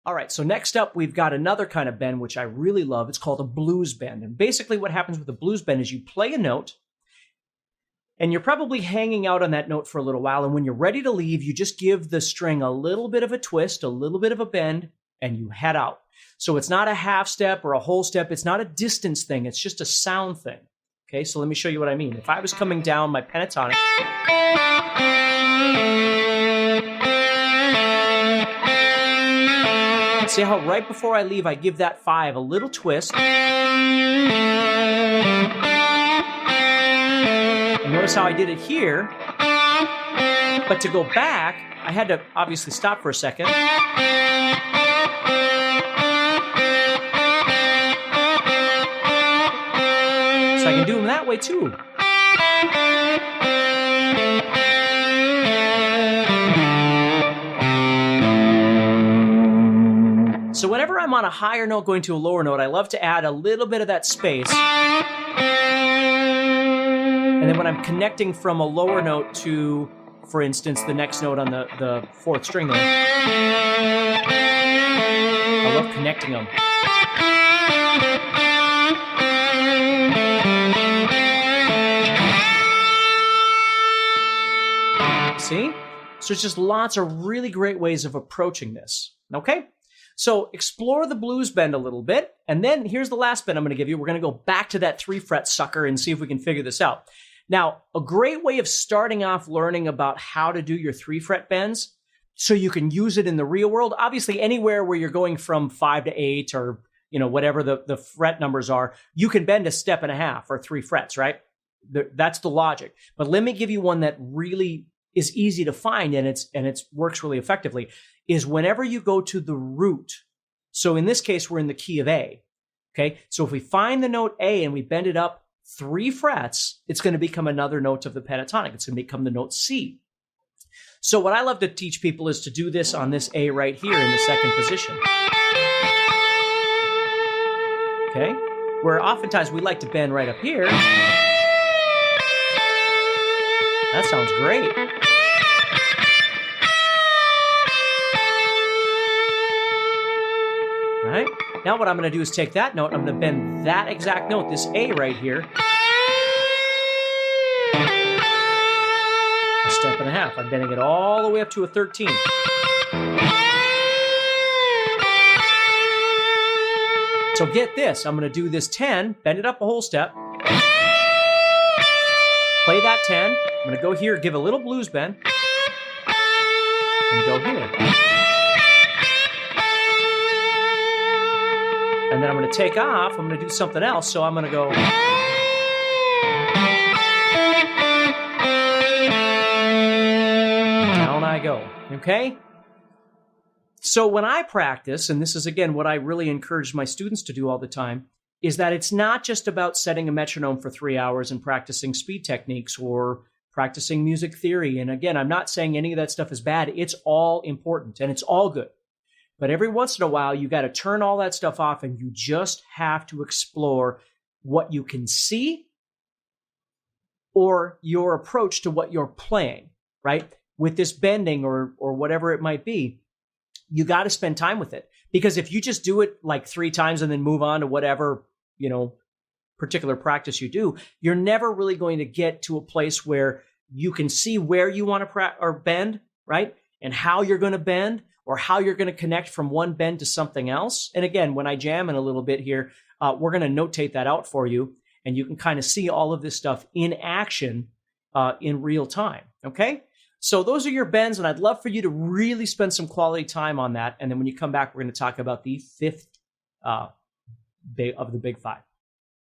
All right, so next up, we've got another kind of bend, which I really love. It's called a blues bend. And basically what happens with a blues bend is you play a note, and you're probably hanging out on that note for a little while. And when you're ready to leave, you just give the string a little bit of a twist, a little bit of a bend, and you head out. So it's not a half step or a whole step. It's not a distance thing. It's just a sound thing. Okay, so let me show you what I mean. If I was coming down my pentatonic, see how right before I leave, I give that 5 a little twist. And notice how I did it here. But to go back, I had to obviously stop for a second. So I can do them that way too. So whenever I'm on a higher note going to a lower note, I love to add a little bit of that space. And then when I'm connecting from a lower note to, for instance, the next note on the 4th string there, I love connecting them. See? So it's just lots of really great ways of approaching this. Okay? So explore the blues bend a little bit, and then here's the last bend I'm going to give you. We're going to go back to that 3-fret sucker and see if we can figure this out. Now, a great way of starting off learning about how to do your 3-fret bends so you can use it in the real world, obviously anywhere where you're going from 5 to 8 or whatever the fret numbers are, you can bend a step and a half or 3 frets, right? That's the logic. But let me give you one that really is easy to find and it works really effectively, is whenever you go to the root. So in this case, we're in the key of A. Okay. So if we find the note A and we bend it up 3 frets, it's going to become another note of the pentatonic. It's going to become the note C. So what I love to teach people is to do this on this A right here in the 2nd position. Okay. Where oftentimes we like to bend right up here. That sounds great. All right. Now what I'm going to do is take that note, I'm going to bend that exact note, this A right here, a step and a half. I'm bending it all the way up to a 13. So get this, I'm going to do this 10, bend it up a whole step, play that 10, I'm going to go here, give a little blues bend, and go here. And then I'm going to take off. I'm going to do something else. So I'm going to go. Down I go. Okay? So when I practice, and this is, again, what I really encourage my students to do all the time, is that it's not just about setting a metronome for 3 hours and practicing speed techniques or practicing music theory. And again, I'm not saying any of that stuff is bad. It's all important and it's all good. But every once in a while, you got to turn all that stuff off and you just have to explore what you can see or your approach to what you're playing, right? With this bending or whatever it might be, you got to spend time with it. Because if you just do it like 3 times and then move on to whatever, particular practice you do, you're never really going to get to a place where you can see where you want to bend, right? And how you're going to bend, or how you're going to connect from one bend to something else. And again, when I jam in a little bit here, we're going to notate that out for you, and you can kind of see all of this stuff in action in real time, okay? So those are your bends, and I'd love for you to really spend some quality time on that. And then when you come back, we're going to talk about the 5th of the Big 5.